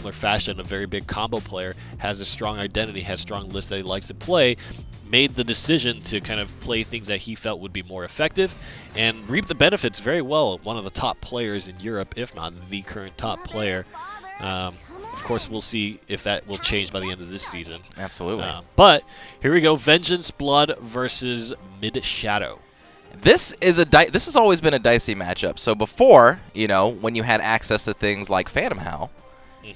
similar fashion, a very big combo player, has a strong identity, has strong lists that he likes to play, made the decision to kind of play things that he felt would be more effective and reap the benefits very well. One of the top players in Europe, if not the current top player. Of course, we'll see if that will change by the end of this season. Absolutely. But here we go, Vengeance Blood versus Mid Shadow. This has always been a dicey matchup. So before, you know, when you had access to things like Phantom Howl,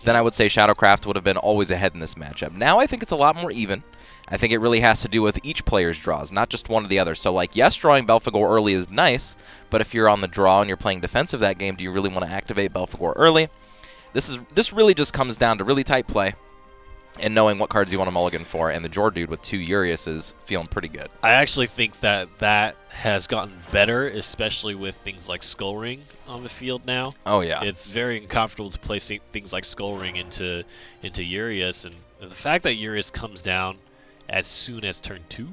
then I would say Shadowcraft would have been always ahead in this matchup. Now I think it's a lot more even. I think it really has to do with each player's draws, not just one or the other. So, like, yes, drawing Belphegor early is nice, but if you're on the draw and you're playing defensive that game, do you really want to activate Belphegor early? This really just comes down to really tight play and knowing what cards you want to mulligan for, and the Jordude with 2 Urias is feeling pretty good. I actually think that has gotten better, especially with things like Skull Ring on the field now. Oh, yeah. It's very uncomfortable to play things like Skull Ring into Urias, and the fact that Urias comes down as soon as turn 2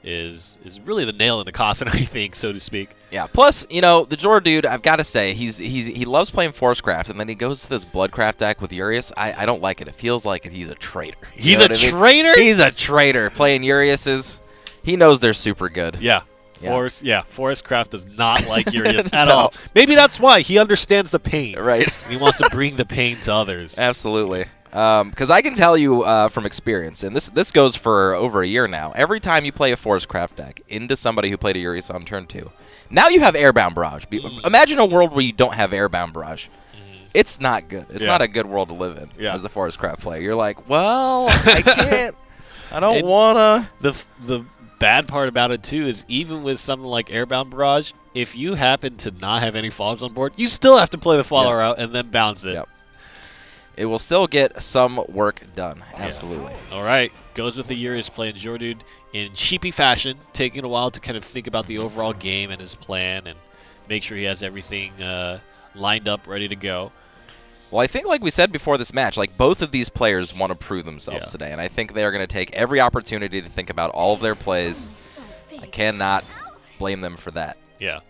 is really the nail in the coffin, I think, so to speak. Yeah. Plus, you know, the Jordude, I've got to say, he loves playing Forcecraft, and then he goes to this Bloodcraft deck with Urias. I don't like it. It feels like he's a traitor. He's a traitor? He's a traitor. Playing Uriases, he knows they're super good. Yeah. Forestcraft does not like Urias at all. Maybe that's why he understands the pain. Right. He wants to bring the pain to others. Absolutely. Because I can tell you from experience, and this goes for over a year now, every time you play a Forestcraft deck into somebody who played a Urias on turn 2, now you have Airbound Barrage. Imagine a world where you don't have Airbound Barrage. It's not good. It's not a good world to live in as a Forestcraft player. You're like, well, I can't. I don't want to. The bad part about it, too, is even with something like Airbound Barrage, if you happen to not have any follows on board, you still have to play the follower out and then bounce it. Yep. It will still get some work done. Absolutely. Yeah. All right. Goes with the Urias playing Jordude in sheepy fashion, taking a while to kind of think about the overall game and his plan and make sure he has everything lined up, ready to go. Well, I think like we said before this match, like both of these players want to prove themselves today, and I think they are going to take every opportunity to think about all of their plays. I cannot blame them for that. Yeah.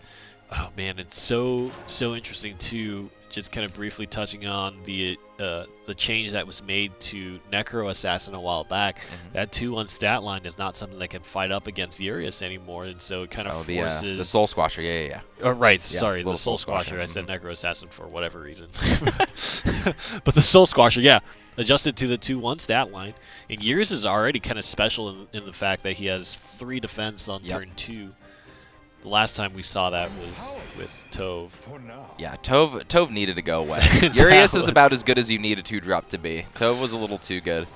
Oh, man, it's so interesting, too. Just kind of briefly touching on the change that was made to Necro Assassin a while back. That 2-1 stat line is not something that can fight up against Urias anymore, and so it kind of forces... the Soul Squasher, yeah. Oh, right, sorry, the Soul Squasher. I said Necro Assassin for whatever reason. But the Soul Squasher, yeah, adjusted to the 2-1 stat line. And Urias is already kind of special in the fact that he has 3 defense on turn 2. The last time we saw that was with Tove. Yeah, Tove needed to go away. Urias is about as good as you need a 2-drop to be. Tove was a little too good.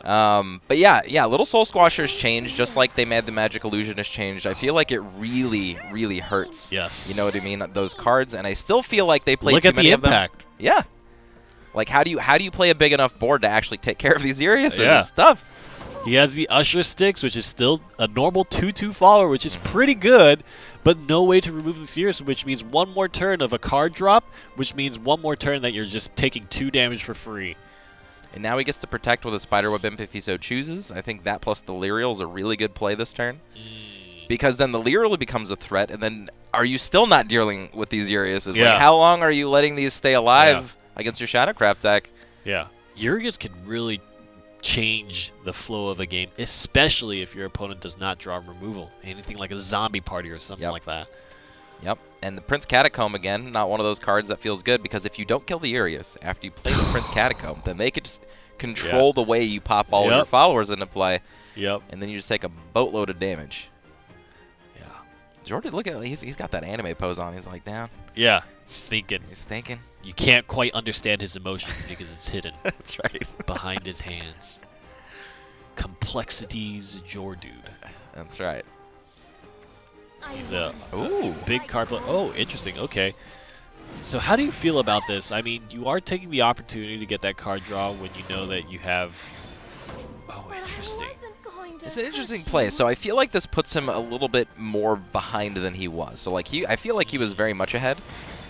But yeah, Little Soul Squashers changed just like they made the Magic Illusionist changed. I feel like it really, really hurts. Yes. You know what I mean? Those cards, and I still feel like they play too many of them. Look at the impact. Yeah. Like, how do you play a big enough board to actually take care of these Uriases? Yeah. It's tough. He has the Usher Sticks, which is still a normal 2-2 follower, which is pretty good, but no way to remove the Sears, which means one more turn of a card drop, which means one more turn that you're just taking 2 damage for free. And now he gets to protect with a Spiderweb Imp if he so chooses. I think that plus the Lyrial is a really good play this turn. Because then the Lyrial becomes a threat, and then are you still not dealing with these Uriases? Like, how long are you letting these stay alive against your Shadowcraft deck? Yeah. Urias can really change the flow of a game, especially if your opponent does not draw removal. Anything like a zombie party or something like that. Yep. And the Prince Catacomb, again, not one of those cards that feels good, because if you don't kill the Urias after you play the Prince Catacomb, then they could just control the way you pop all of your followers into play. And then you just take a boatload of damage. Yeah. Jordan, look at he's got that anime pose on. He's like down. Yeah. He's thinking. He's thinking. You can't quite understand his emotions because it's hidden. That's right. Behind his hands. Complexities Jordude. That's right. He's a big card player. Oh, interesting. Okay. So how do you feel about this? I mean, you are taking the opportunity to get that card draw when you know that you have... Oh, interesting. It's an interesting play. So I feel like this puts him a little bit more behind than he was. So like I feel like he was very much ahead.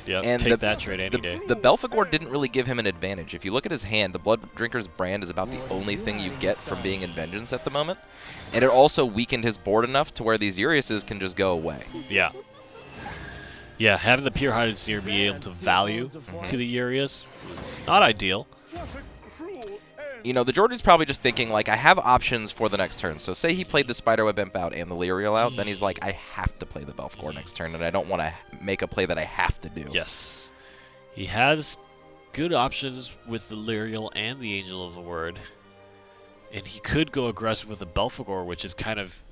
Yeah, and take that trade any day. The Belphegor didn't really give him an advantage. If you look at his hand, the Blood Drinker's Brand is about the only thing you get from being in Vengeance at the moment. And it also weakened his board enough to where these Uriases can just go away. Yeah. Yeah, having the Pure-Hearted Seer be able to value to the Urias was not ideal. you know, the Jordude's probably just thinking, like, I have options for the next turn. So say he played the Spiderweb Imp out and the Lyriel out, then he's like, I have to play the Belphegor next turn, and I don't want to make a play that I have to do. Yes. He has good options with the Lyriel and the Angel of the Word. And he could go aggressive with the Belphegor, which is kind of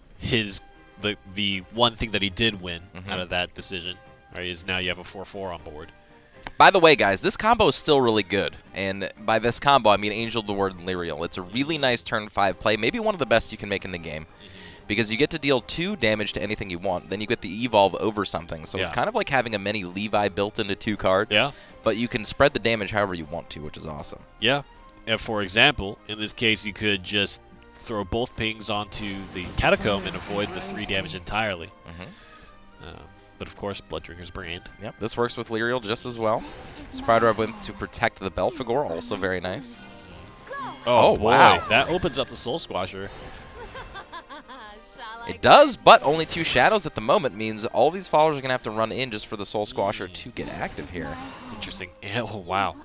the one thing that he did win out of that decision. Right, is now you have a 4/4 on board. By the way, guys, this combo is still really good. And by this combo, I mean Angel of the Word and Lyriel. It's a really nice turn 5 play, maybe one of the best you can make in the game. Because you get to deal 2 damage to anything you want. Then you get the Evolve over something. So it's kind of like having a mini Levi built into 2 cards. Yeah. But you can spread the damage however you want to, which is awesome. Yeah. And for example, in this case, you could just throw both pings onto the Catacomb and avoid the 3 damage entirely. But of course, Blooddrinker's Brand. Yep, this works with Lyriel just as well. Spiderweb Imp to protect the Belphegor, also very nice. Oh boy, wow. That opens up the Soul Squasher. It does, but only 2 shadows at the moment means all these followers are going to have to run in just for the Soul Squasher to get active here. Interesting. Oh, wow.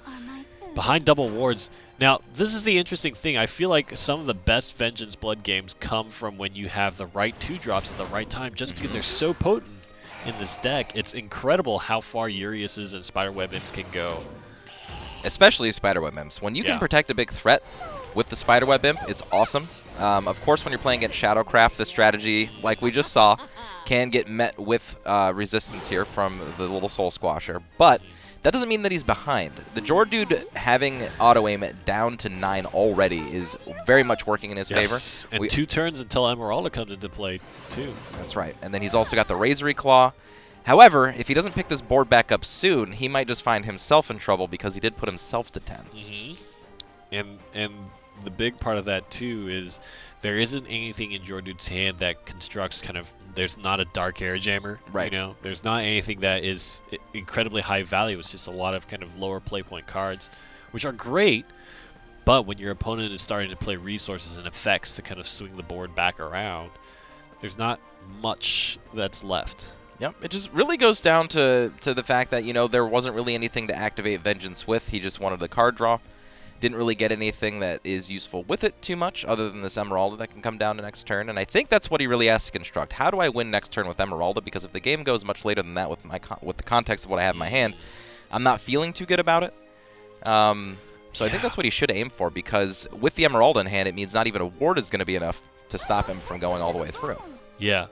Behind double wards. Now, this is the interesting thing. I feel like some of the best Vengeance Blood games come from when you have the right 2-drops at the right time, just because they're so potent in this deck. It's incredible how far Urias's and Spiderweb Imps can go. Especially Spiderweb Imps. When you can protect a big threat with the Spiderweb Imp, it's awesome. Of course, when you're playing against Shadowcraft, this strategy, like we just saw, can get met with resistance here from the little Soul Squasher. But that doesn't mean that he's behind. The Jordude having Autoaim down to 9 already is very much working in his favor. And 2 turns until Emeralda comes into play, too. That's right. And then he's also got the Razory Claw. However, if he doesn't pick this board back up soon, he might just find himself in trouble because he did put himself to 10. And the big part of that, too, is there isn't anything in Jordude's hand that constructs kind of... There's not a Dark Air Jammer, right? You know, there's not anything that is incredibly high value. It's just a lot of kind of lower play point cards, which are great. But when your opponent is starting to play resources and effects to kind of swing the board back around, there's not much that's left. Yep, it just really goes down to the fact that, you know, there wasn't really anything to activate Vengeance with. He just wanted the card draw. Didn't really get anything that is useful with it too much other than this Emeralda that can come down to next turn. And I think that's what he really has to construct. How do I win next turn with Emeralda? Because if the game goes much later than that with the context of what I have in my hand, I'm not feeling too good about it. So I think that's what he should aim for, because with the Emeralda in hand, it means not even a ward is going to be enough to stop him from going all the way through. Yeah.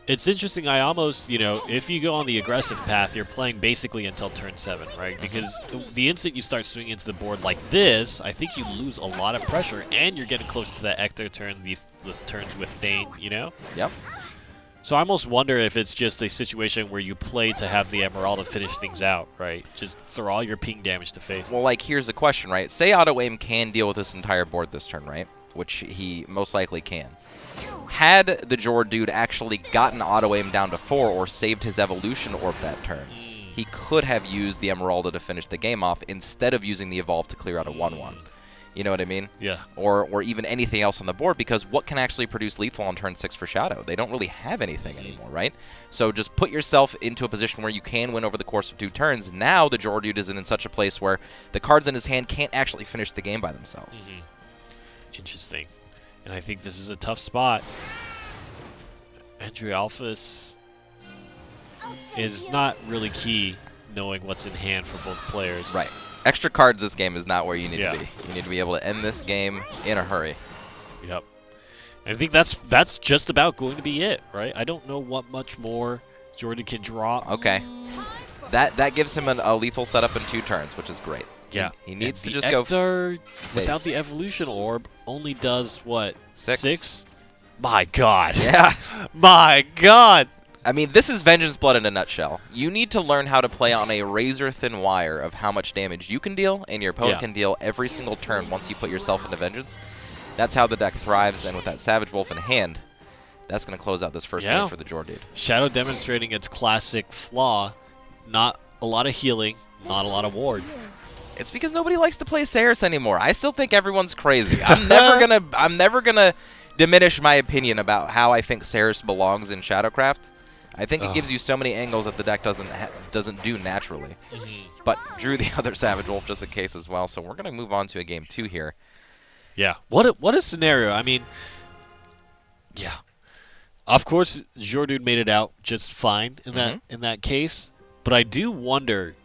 It's interesting. I almost, you know, if you go on the aggressive path, you're playing basically until turn 7, right? Because the instant you start swinging into the board like this, I think you lose a lot of pressure, and you're getting close to that Ecto turn, the turns with Bane, you know? Yep. So I almost wonder if it's just a situation where you play to have the Emeralda finish things out, right? Just throw all your ping damage to face. Well, like, here's the question, right? Say Autoaim can deal with this entire board this turn, right? Which he most likely can. Had the Jordude actually gotten Autoaim down to 4 or saved his Evolution Orb that turn, he could have used the Emeralda to finish the game off instead of using the Evolve to clear out a 1/1. You know what I mean? Yeah. Or even anything else on the board, because what can actually produce lethal on turn 6 for Shadow? They don't really have anything anymore, right? So just put yourself into a position where you can win over the course of 2 turns. Now the Jordude isn't in such a place where the cards in his hand can't actually finish the game by themselves. Interesting. And I think this is a tough spot. Andrew Alphys is not really key knowing what's in hand for both players. Right. Extra cards this game is not where you need to be. You need to be able to end this game in a hurry. Yep. And I think that's just about going to be it, right? I don't know what much more Jordan can draw. Okay. That gives him a lethal setup in 2 turns, which is great. Yeah. He needs to the just Ector, go without the Evolution Orb, only does, what, 6? 6? My God. Yeah. My God. I mean, this is Vengeance Blood in a nutshell. You need to learn how to play on a razor-thin wire of how much damage you can deal and your opponent can deal every single turn once you put yourself into Vengeance. That's how the deck thrives, and with that Savage Wolf in hand, that's going to close out this first game for the Jordude. Shadow demonstrating its classic flaw, not a lot of healing, not a lot of ward. It's because nobody likes to play Saris anymore. I still think everyone's crazy. I'm never gonna diminish my opinion about how I think Saris belongs in Shadowcraft. I think it gives you so many angles that the deck doesn't do naturally. But drew the other Savage Wolf just in case as well. So we're gonna move on to a game 2 here. Yeah. What a scenario. I mean, yeah. Of course, Jordude made it out just fine in that case, but I do wonder,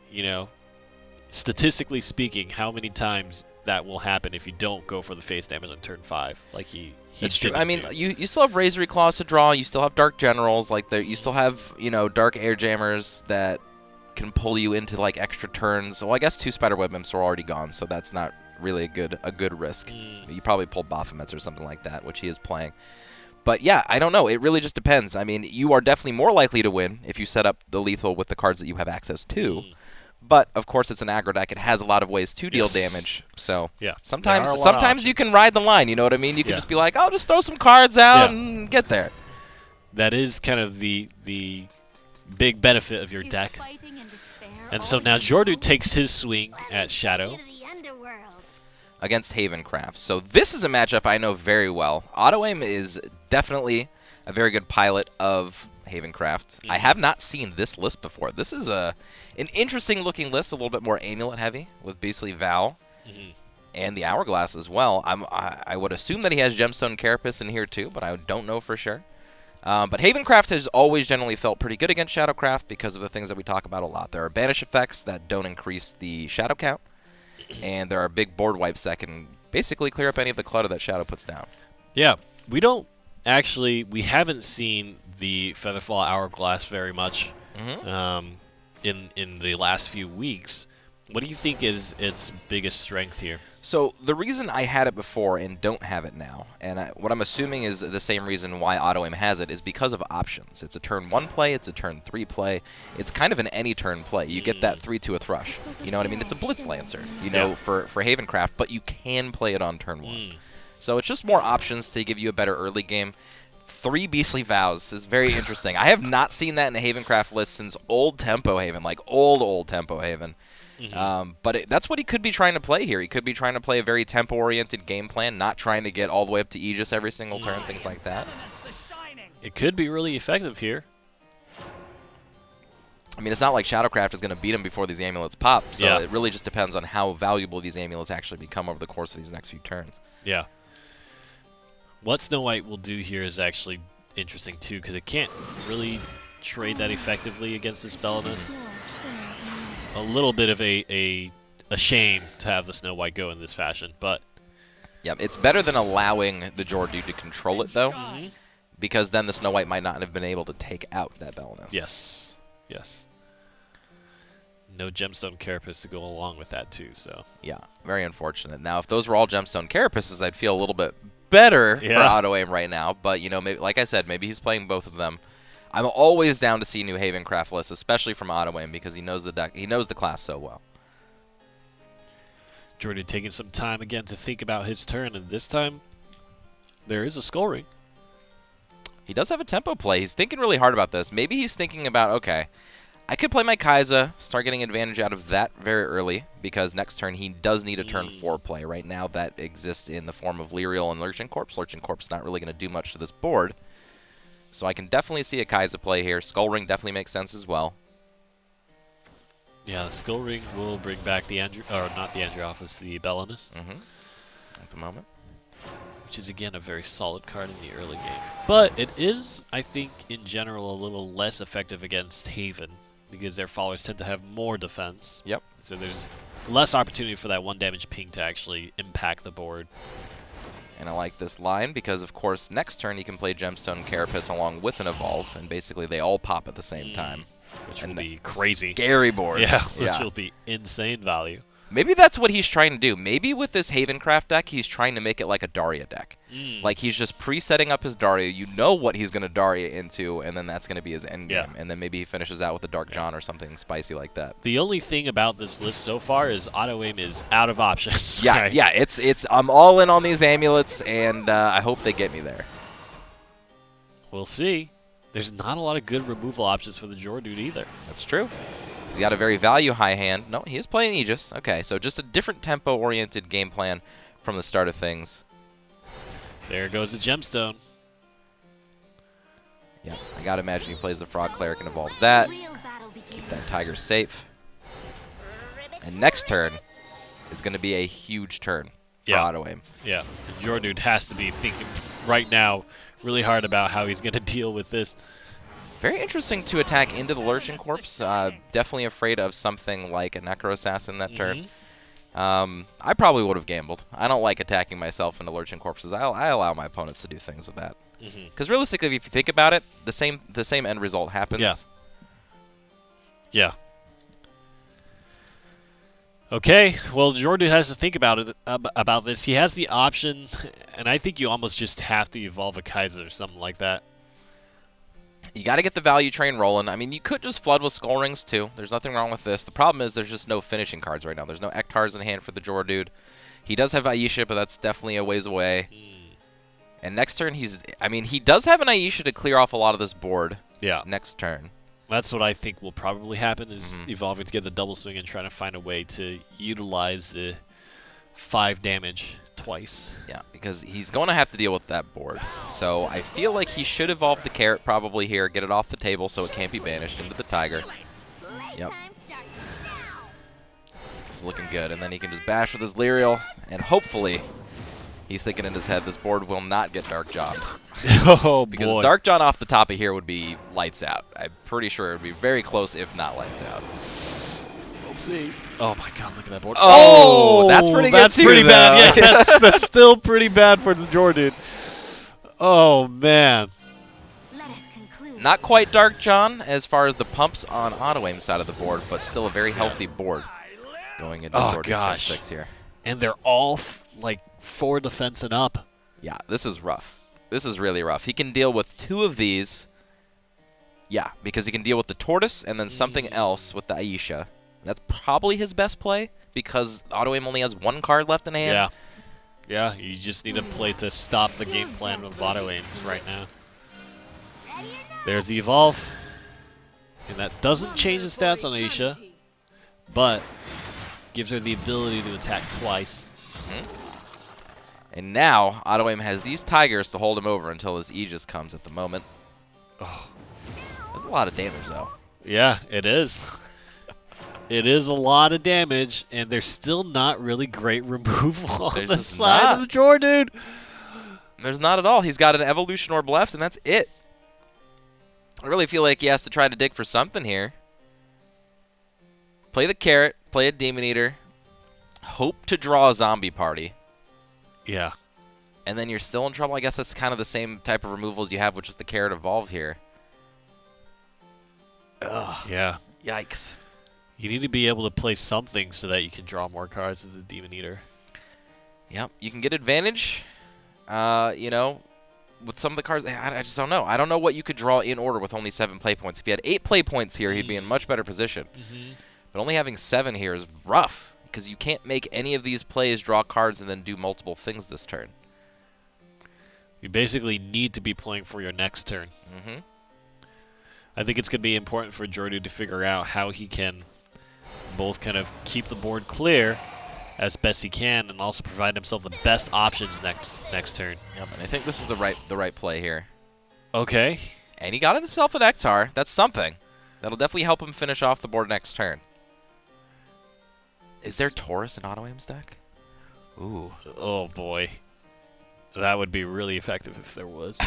statistically speaking, how many times that will happen if you don't go for the face damage on turn 5, like he It's true. didn't I mean, do. you still have Razory Claws to draw. You still have Dark Generals. Like you still have Dark Air Jammers that can pull you into like extra turns. Well, I guess 2 Spiderweb Imps are already gone, so that's not really a good risk. You probably pull Baphomets or something like that, which he is playing. But yeah, I don't know. It really just depends. I mean, you are definitely more likely to win if you set up the lethal with the cards that you have access to. But of course, it's an aggro deck. It has a lot of ways to deal damage. So yeah, sometimes you can ride the line. You know what I mean? You can just be like, I'll just throw some cards out and get there. That is kind of the big benefit of your deck. And so now Jordude takes his swing at Shadow against Havencraft. So this is a matchup I know very well. Autoaim is definitely a very good pilot of Havencraft. I have not seen this list before. This is an interesting looking list, a little bit more Amulet heavy with basically Val and the Hourglass as well. I would assume that he has Gemstone Carapace in here too, but I don't know for sure. But Havencraft has always generally felt pretty good against Shadowcraft because of the things that we talk about a lot. There are banish effects that don't increase the shadow count, and there are big board wipes that can basically clear up any of the clutter that Shadow puts down. Yeah, we haven't seen the Featherfall Hourglass very much in the last few weeks. What do you think is its biggest strength here? So the reason I had it before and don't have it now, and what I'm assuming is the same reason why Autoaim has it, is because of options. It's a turn 1 play, it's a turn 3 play. It's kind of an any turn play. You get that 3 to a Thrush. You know what I mean? It's a Blitz Lancer, for Havencraft, but you can play it on turn 1. So it's just more options to give you a better early game. 3 Beastly Vows is very interesting. I have not seen that in a Havencraft list since old Tempo Haven, like old Tempo Haven. But that's what he could be trying to play here. He could be trying to play a very tempo-oriented game plan, not trying to get all the way up to Aegis every single turn, things like that. It could be really effective here. I mean, it's not like Shadowcraft is going to beat him before these amulets pop, so it really just depends on how valuable these amulets actually become over the course of these next few turns. Yeah. What Snow White will do here is actually interesting, too, because it can't really trade that effectively against this Bellinus. A little bit of a shame to have the Snow White go in this fashion, but... Yeah, it's better than allowing the Jordude to control it, though, because then the Snow White might not have been able to take out that Bellinus. Yes. Yes. No Gemstone Carapace to go along with that, too, so... Yeah, very unfortunate. Now, if those were all Gemstone Carapaces, I'd feel a little bit better for Autoaim right now, but, maybe, like I said, maybe he's playing both of them. I'm always down to see new Havencraft lists, especially from Autoaim, because he knows the deck. He knows the class so well. Jordude taking some time again to think about his turn, and this time there is a Skull Ring. He does have a tempo play. He's thinking really hard about this. Maybe he's thinking about, okay, I could play my Kai'Sa, start getting advantage out of that very early, because next turn he does need a turn 4 play. Right now that exists in the form of Lyriel and Lurching Corpse. Lurching Corpse not really going to do much to this board. So I can definitely see a Kai'Sa play here. Skull Ring definitely makes sense as well. Yeah, the Skull Ring will bring back the not the Androphis, the Bellinus. At the moment. Which is, again, a very solid card in the early game. But it is, I think, in general, a little less effective against Haven, because their followers tend to have more defense. Yep. So there's less opportunity for that 1 damage ping to actually impact the board. And I like this line because, of course, next turn he can play Gemstone Carapace along with an Evolve, and basically they all pop at the same time. Which will be crazy. Scary board. Yeah, which will be insane value. Maybe that's what he's trying to do. Maybe with this Havencraft deck, he's trying to make it like a Daria deck. Like, he's just pre-setting up his Daria. You know what he's going to Daria into, and then that's going to be his endgame. Yeah. And then maybe he finishes out with a Dark John or something spicy like that. The only thing about this list so far is Autoaim is out of options. Yeah, right? yeah. I'm all in on these amulets, and I hope they get me there. We'll see. There's not a lot of good removal options for the Jordude either. That's true. He's got a very value-high hand. No, he is playing Aegis. Okay, so just a different tempo-oriented game plan from the start of things. There goes the Gemstone. Yeah, I gotta imagine he plays the Frog Cleric and evolves that. Keep that Tiger safe. And next turn is going to be a huge turn. for Autoaim. Yeah, and Jordude has to be thinking right now really hard about how he's going to deal with this. Very interesting to attack into the Lurching Corpse. Definitely afraid of something like a Necro Assassin that turn. I probably would have gambled. I don't like attacking myself into Lurching Corpses. I allow my opponents to do things with that. Because realistically, if you think about it, the same end result happens. Yeah. Yeah. Okay, well, Jordude has to think about it about this. He has the option, and I think you almost just have to evolve a Kaiser or something like that. You got to get the value train rolling. I mean, you could just flood with Skull Rings, too. There's nothing wrong with this. The problem is there's just no finishing cards right now. There's no Ektars in hand for the Jordude. He does have Aisha, but that's definitely a ways away. And next turn, he does have an Aisha to clear off a lot of this board. Yeah. Next turn. That's what I think will probably happen, is evolving to get the double swing and trying to find a way to utilize the 5 damage twice. Yeah, because he's going to have to deal with that board. So I feel like he should evolve the Carrot probably here, get it off the table so it can't be banished into the Tiger. Yep. It's looking good. And then he can just bash with his Lyrial, and hopefully he's thinking in his head this board will not get Dark Jobbed. Oh, because boy. Dark John off the top of here would be lights out. I'm pretty sure it would be very close, if not lights out. We'll see. Oh, my God, look at that board. Oh, that's pretty good, too, pretty bad. though. Yeah, that's still pretty bad for the Jordude. Oh, man. Not quite Dark John as far as the pumps on Autoaim's side of the board, but still a very healthy board going into Jordude's 6 here. And they're all, like, 4 defense and up. Yeah, this is rough. This is really rough. He can deal with 2 of these. Yeah, because he can deal with the Tortoise and then something else with the Aisha. That's probably his best play because Autoaim only has 1 card left in hand. Yeah. Yeah, you just need a play to stop the game plan of Autoaim right now. There's the Evolve. And that doesn't change the stats on Aisha, but gives her the ability to attack twice. And now, Autoaim has these Tigers to hold him over until his Aegis comes at the moment. Oh. That's a lot of damage, though. Yeah, it is. It is a lot of damage, and there's still not really great removal on the side of Jordude. There's not at all. He's got an Evolution Orb left, and that's it. I really feel like he has to try to dig for something here. Play the Carrot, play a Demon Eater, hope to draw a Zombie Party. Yeah. And then you're still in trouble. I guess that's kind of the same type of removals you have with just the Carrot Evolve here. Ugh. Yeah. Yikes. You need to be able to play something so that you can draw more cards with the Demon Eater. Yep. You can get advantage, you know, with some of the cards. I just don't know. I don't know what you could draw in order with only 7 play points. If he had 8 play points here, he'd be in much better position. But only having 7 here is rough. Because you can't make any of these plays, draw cards, and then do multiple things this turn. You basically need to be playing for your next turn. I think it's going to be important for Jordude to figure out how he can both kind of keep the board clear as best he can and also provide himself the best options next turn. Yep, and I think this is the right play here. Okay. And he got himself an Ektar. That's something. That'll definitely help him finish off the board next turn. Is there Taurus in Autoaim's deck? Ooh. Oh, boy. That would be really effective if there was.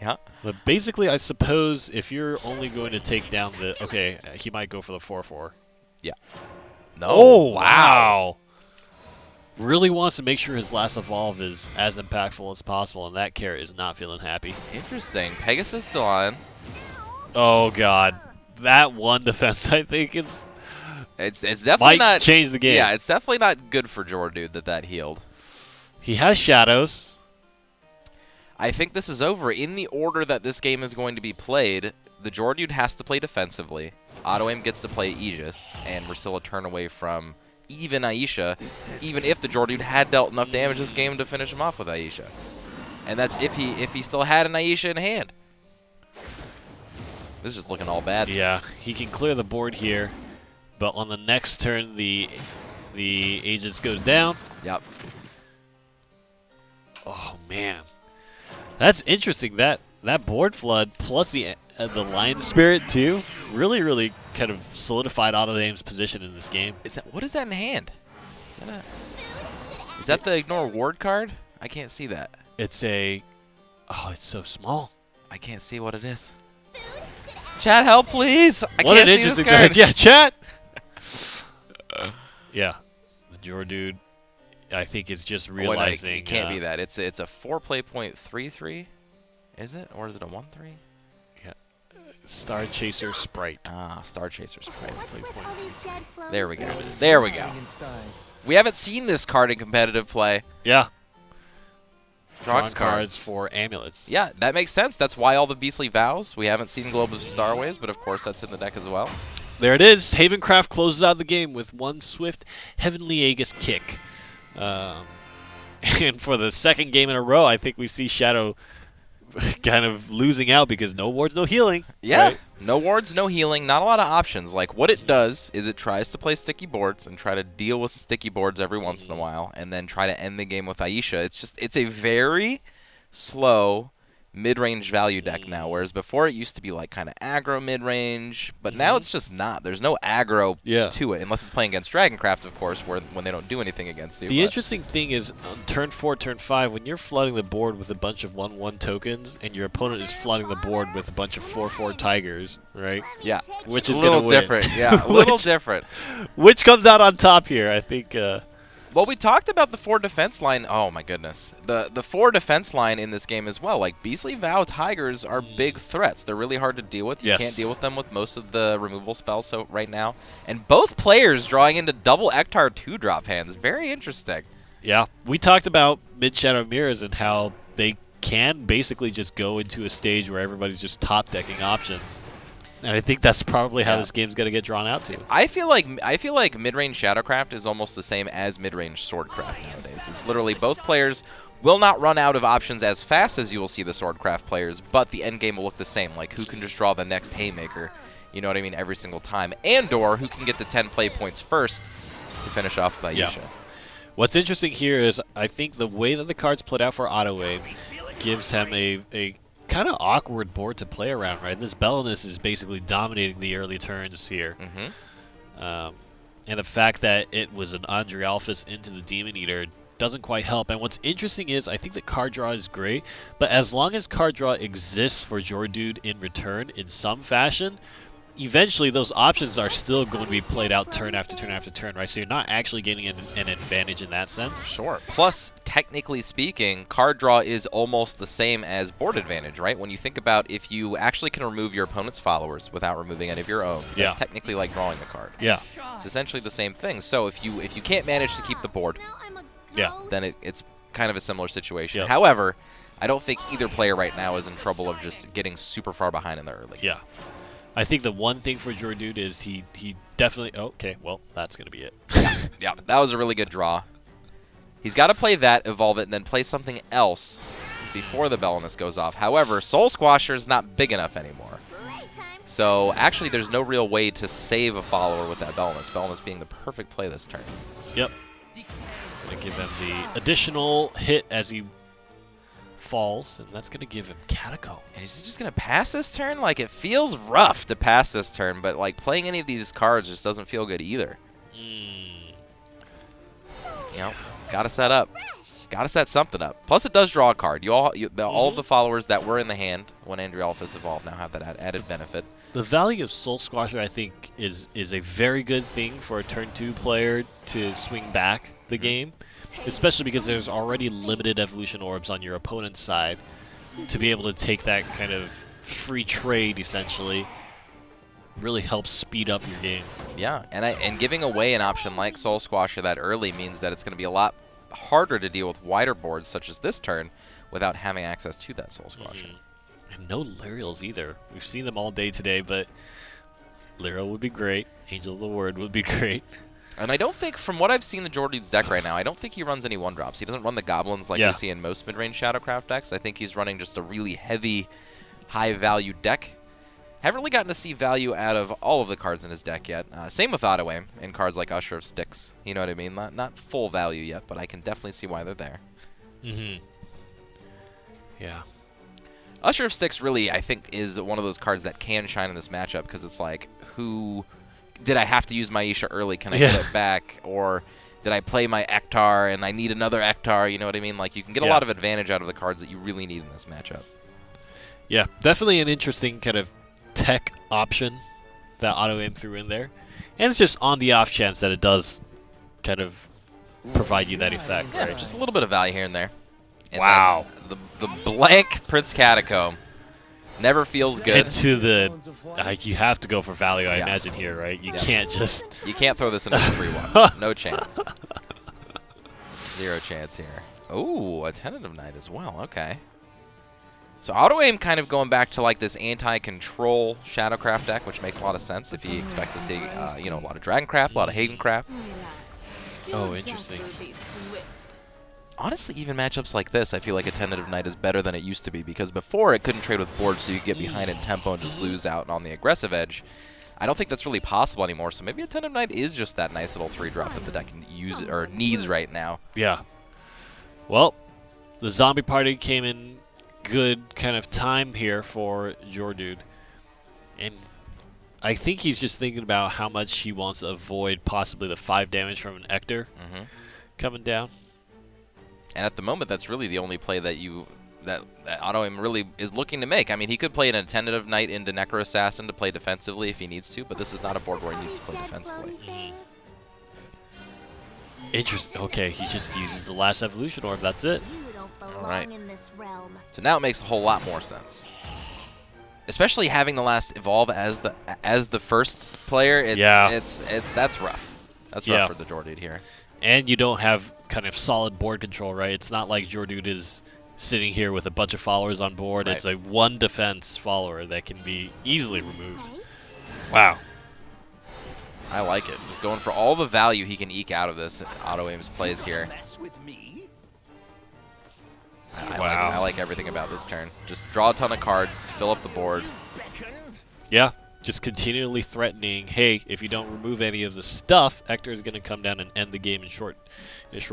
Yeah. But basically, I suppose if you're only going to take down the... Okay, he might go for the 4/4. Yeah. No. Oh, wow. Really wants to make sure his last Evolve is as impactful as possible, and that Carrot is not feeling happy. Interesting. Pegasus still on. Oh, God. That 1 defense, I think, is... It's definitely might change the game. Yeah, it's definitely not good for Jordude that healed. He has Shadows. I think this is over. In the order that this game is going to be played, the Jordude has to play defensively. Autoaim gets to play Aegis, and we're still a turn away from even Aisha, even if the Jordude had dealt enough damage this game to finish him off with Aisha. And that's if he still had an Aisha in hand. This is just looking all bad. Yeah, he can clear the board here. But on the next turn, the Aegis goes down. Yep. Oh, man. That's interesting. That board flood plus the Lion Spirit, too, really kind of solidified Autoaim's position in this game. What is that in hand? Is that Is that the ignore ward card? I can't see that. It's a... Oh, it's so small. I can't see what it is. Chat, help, please! I What can't an see this interesting card. card. Yeah, chat! Yeah. The Jordude, I think, is just realizing... Oh, no, it can't be that. It's a 4-play.33, is it? Or is it a 1-3? Yeah. Star Chaser Sprite. Ah, Star Chaser Sprite. There There we go. There we go. We haven't seen this card in competitive play. Yeah. Drawing cards for amulets. Yeah, that makes sense. That's why all the beastly vows. We haven't seen Globe of Starways, but of course that's in the deck as well. There it is. Havencraft closes out the game with one swift Heavenly Aegis kick. And for the second game in a row, I think we see Shadow kind of losing out because no wards, no healing. Yeah, right? No wards, no healing, not a lot of options. Like, what it does is it tries to play sticky boards and try to deal with sticky boards every once in a while and then try to end the game with Aisha. It's a very slow mid-range value deck now, whereas before it used to be like kind of aggro mid-range, but now it's just not. There's no aggro to it, unless it's playing against Dragoncraft, of course, when they don't do anything against you. The interesting thing is, on turn 4, turn 5, when you're flooding the board with a bunch of 1/1 tokens, and your opponent is flooding the board with a bunch of 4/4 tigers, right? Yeah. Which is a going to little win. different. Yeah, a little different. Which comes out on top here, I think. Well, we talked about the 4 defense line. Oh, my goodness. The 4 defense line in this game as well. Like, Beastly Vow Tigers are big threats. They're really hard to deal with. You can't deal with them with most of the removal spells right now. And both players drawing into double Ektar 2-drop hands. Very interesting. Yeah. We talked about mid-shadow mirrors and how they can basically just go into a stage where everybody's just top-decking options. And I think that's probably how this game's going to get drawn out to. I feel like mid-range Shadowcraft is almost the same as mid-range Swordcraft nowadays. It's literally both players will not run out of options as fast as you will see the Swordcraft players, but the end game will look the same. Like, who can just draw the next Haymaker, you know what I mean, every single time, and/or who can get to 10 play points first to finish off with Aisha. Yeah. What's interesting here is I think the way that the cards played out for Autoaim gives him a kind of awkward board to play around, right? This Belinus is basically dominating the early turns here. And the fact that it was an Andre Alphys into the Demon Eater doesn't quite help. And what's interesting is I think that card draw is great, but as long as card draw exists for Jordude in return in some fashion, eventually those options are still going to be played out turn after turn after turn, right? So you're not actually getting an advantage in that sense. Sure. Plus, technically speaking, card draw is almost the same as board advantage, right? When you think about if you actually can remove your opponent's followers without removing any of your own, that's technically like drawing a card. Yeah. It's essentially the same thing. So if you can't manage to keep the board, then it's kind of a similar situation. Yep. However, I don't think either player right now is in trouble of just getting super far behind in the early. Yeah. I think the one thing for Jordude is he definitely... Oh, okay, well, that's going to be it. Yeah, that was a really good draw. He's got to play that, evolve it, and then play something else before the Belinus goes off. However, Soul Squasher is not big enough anymore. So, actually, there's no real way to save a follower with that Belinus. Belinus being the perfect play this turn. Yep. Going to give him the additional hit as he falls, and that's going to give him Catacomb. And he's just going to pass this turn? Like, it feels rough to pass this turn, but, like, playing any of these cards just doesn't feel good either. You know, got to set up. Got to set something up. Plus, it does draw a card. All of the followers that were in the hand when Andre Alphys evolved now have that added benefit. The value of Soul Squasher, I think, is a very good thing for a turn 2 player to swing back the game, especially because there's already limited evolution orbs on your opponent's side. To be able to take that kind of free trade, essentially, really helps speed up your game. Yeah, and giving away an option like Soul Squasher that early means that it's going to be a lot harder to deal with wider boards such as this turn without having access to that Soul Squasher. And no Lyrials either. We've seen them all day today, but Lyrial would be great. Angel of the Word would be great. And I don't think, from what I've seen the Jordude's deck right now, I don't think he runs any 1-drops. He doesn't run the Goblins like you see in most mid-range Shadowcraft decks. I think he's running just a really heavy, high-value deck. Haven't really gotten to see value out of all of the cards in his deck yet. Same with Autoaim and cards like Usher of Styx. You know what I mean? Not full value yet, but I can definitely see why they're there. Yeah. Usher of Styx really, I think, is one of those cards that can shine in this matchup because it's like, who... Did I have to use my Aisha early? Can I get it back? Or did I play my Ektar and I need another Ektar? You know what I mean? Like, you can get a lot of advantage out of the cards that you really need in this matchup. Yeah, definitely an interesting kind of tech option that Autoaim threw in there. And it's just on the off chance that it does kind of provide you that effect, Yeah, right? just a little bit of value here and there. And wow. The blank Prince Catacomb never feels good. Into the... you have to go for value, I imagine, here, right? You can't just... You can't throw this into the free one. No chance. 0 chance here. Ooh, a Tentative Knight as well. Okay. So Autoaim kind of going back to like this anti-control Shadowcraft deck, which makes a lot of sense if he expects to see, you know, a lot of Dragoncraft, a lot of Hagencraft. Oh, interesting. Honestly, even matchups like this, I feel like a Tentative Knight is better than it used to be, because before it couldn't trade with board, so you could get behind in tempo and just lose out on the aggressive edge. I don't think that's really possible anymore, so maybe a Tentative Knight is just that nice little 3-drop that the deck can use or needs right now. Yeah. Well, the zombie party came in good kind of time here for Jordude, and I think he's just thinking about how much he wants to avoid possibly the 5 damage from an Ektar coming down. And at the moment, that's really the only play that that Autoaim really is looking to make. I mean, he could play an Tentative Knight into Necro Assassin to play defensively if he needs to, but this is not a board where he needs to play defensively. Interesting. Okay, he just uses the last Evolution Orb. That's it. All right. So now it makes a whole lot more sense. Especially having the last evolve as the first player. That's rough. That's rough for the Jordude here. And you don't have kind of solid board control, right? It's not like Jordude is sitting here with a bunch of followers on board. Right. It's a 1 defense follower that can be easily removed. Wow. I like it. Just going for all the value he can eke out of this Autoaim's plays here. I like everything about this turn. Just draw a ton of cards, fill up the board. Yeah, just continually threatening, hey, if you don't remove any of the stuff, Ektar is going to come down and end the game in a short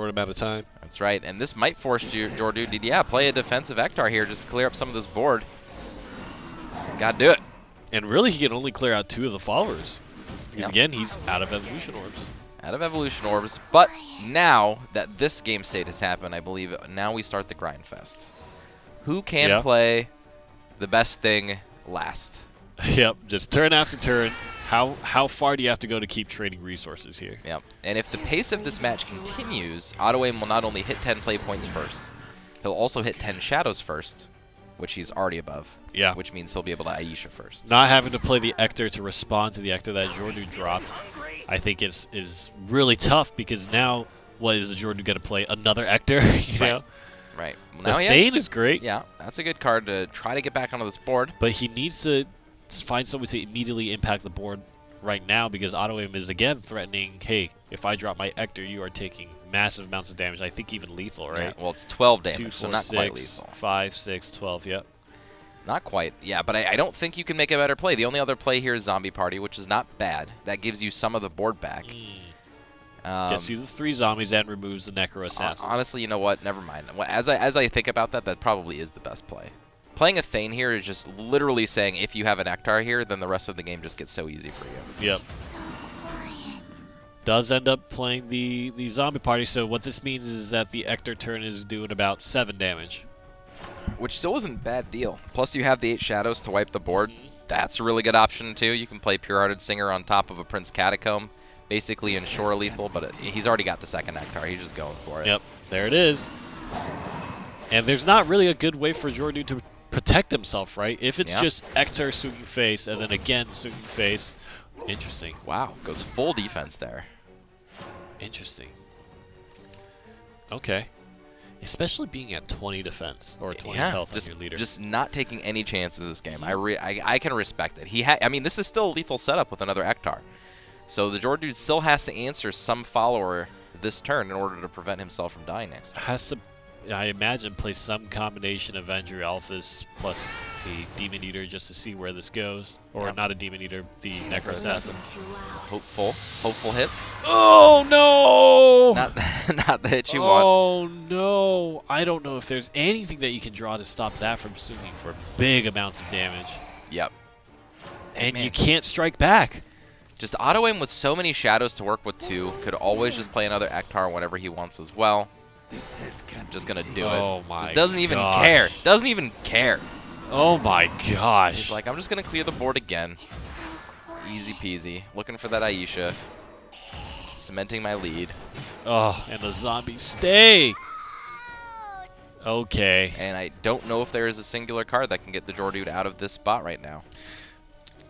amount of time. That's right, and this might force Jordude to, play a defensive Ektar here just to clear up some of this board. Gotta do it. And really, he can only clear out 2 of the followers. Because, again, he's out of Evolution Orbs. Out of Evolution Orbs, but now that this game state has happened, I believe now we start the grind fest. Who can play the best thing last? Yep, just turn after turn. How far do you have to go to keep trading resources here? Yep, and if the pace of this match continues, Autoaim will not only hit 10 play points first, he'll also hit 10 shadows first, which he's already above. Yeah. Which means he'll be able to Aisha first. Not having to play the Ektar to respond to the Ektar that Jordude dropped, I think is really tough, because now what is the Jordude got to play? Another Ektar, you know? Right. Well, the now Thane is great. Yeah, that's a good card to try to get back onto this board. But he needs to find someone to immediately impact the board right now, because Autoaim is again threatening, hey, if I drop my Ektar, you are taking massive amounts of damage. I think even lethal, right? Yeah, well, it's 12 damage, 2, 4, so not 6, quite lethal. 5, 6, 12, yep. Not quite, yeah, but I don't think you can make a better play. The only other play here is Zombie Party, which is not bad. That gives you some of the board back. Gets you the 3 zombies and removes the Necro Assassin. Honestly, you know what? Never mind. As I think about that, that probably is the best play. Playing a Thane here is just literally saying if you have an Ektar here, then the rest of the game just gets so easy for you. Yep. Does end up playing the Zombie Party, so what this means is that the Ektar turn is doing about 7 damage. Which still isn't a bad deal. Plus you have the 8 shadows to wipe the board. That's a really good option too. You can play Pure-Hearted Singer on top of a Prince Catacomb, basically ensure lethal, but he's already got the second Ektar. He's just going for it. Yep, there it is. And there's not really a good way for Jordude to protect himself, right? If it's just Ektar swinging face and then again swinging face. Interesting. Wow, goes full defense there. Interesting. Okay. Especially being at 20 defense or 20 health on your leader. Just not taking any chances this game. I can respect it. I mean, this is still a lethal setup with another Ektar. So the Jordude still has to answer some follower this turn in order to prevent himself from dying next turn. Has to, I imagine, play some combination of Avenger Alphas plus a Demon Eater just to see where this goes. Or not a Demon Eater, the Necro Assassin. Hopeful hits. Oh, no! Not the hit you want. Oh, no. I don't know if there's anything that you can draw to stop that from swinging for big amounts of damage. Yep. And you can't strike back. Just Autoaim with so many shadows to work with too. Could always just play another Ektar whenever he wants as well. Just gonna do it. Oh my Just doesn't even gosh. care. Doesn't even care. Oh my gosh. He's like, I'm just gonna clear the board again. Easy peasy. Looking for that Aisha. Cementing my lead. Oh, and the zombies stay. Okay. And I don't know if there is a singular card that can get the Jordude out of this spot right now.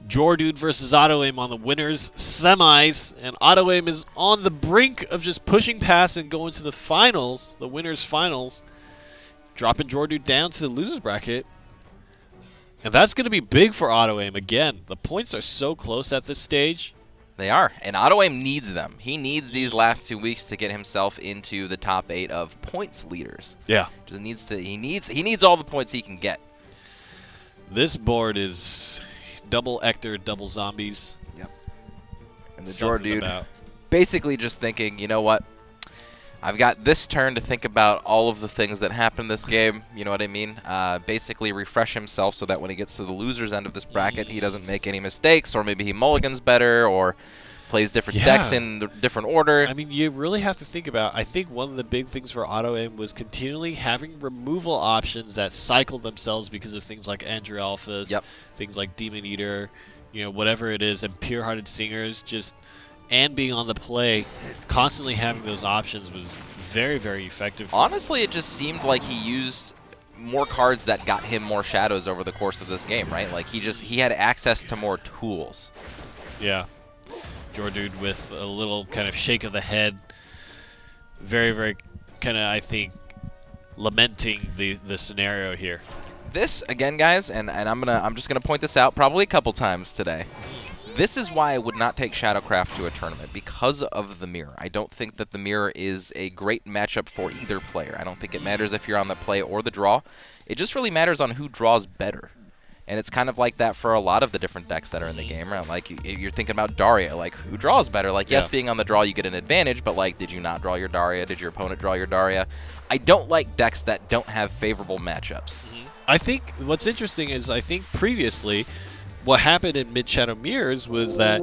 Jordude versus Autoaim on the winners semis, and Autoaim is on the brink of just pushing past and going to the finals, the winners finals, dropping Jordude down to the losers bracket. And that's going to be big for Autoaim again. The points are so close at this stage. They are, and Autoaim needs them. He needs these last 2 weeks to get himself into the top 8 of points leaders. Yeah. Just needs to. He needs all the points he can get. This board is double Ektar, double zombies. Yep. And the Something Jordude about. basically just thinking, you know what? I've got this turn to think about all of the things that happened this game. You know what I mean? Basically refresh himself so that when he gets to the loser's end of this bracket, he doesn't make any mistakes, or maybe he mulligans better, or plays different decks in the different order. I mean, you really have to think about, I think one of the big things for Autoaim was continually having removal options that cycle themselves because of things like Andrew Alphas, things like Demon Eater, you know, whatever it is, and Pure-Hearted Singers, just, and being on the play, constantly having those options was very, very effective. Honestly, it just seemed like he used more cards that got him more shadows over the course of this game, right? Like he had access to more tools. Yeah. Jordude with a little kind of shake of the head. Very, very kind of, I think, lamenting the scenario here. This, again, guys, and I'm just gonna point this out probably a couple times today. This is why I would not take Shadowcraft to a tournament, because of the mirror. I don't think that the mirror is a great matchup for either player. I don't think it matters if you're on the play or the draw. It just really matters on who draws better. And it's kind of like that for a lot of the different decks that are in the game, right? Like, you're thinking about Daria, like, who draws better? Like, yes, being on the draw, you get an advantage, but, like, did you not draw your Daria? Did your opponent draw your Daria? I don't like decks that don't have favorable matchups. I think what's interesting is, I think previously, what happened in Mid Shadow Mirrors was that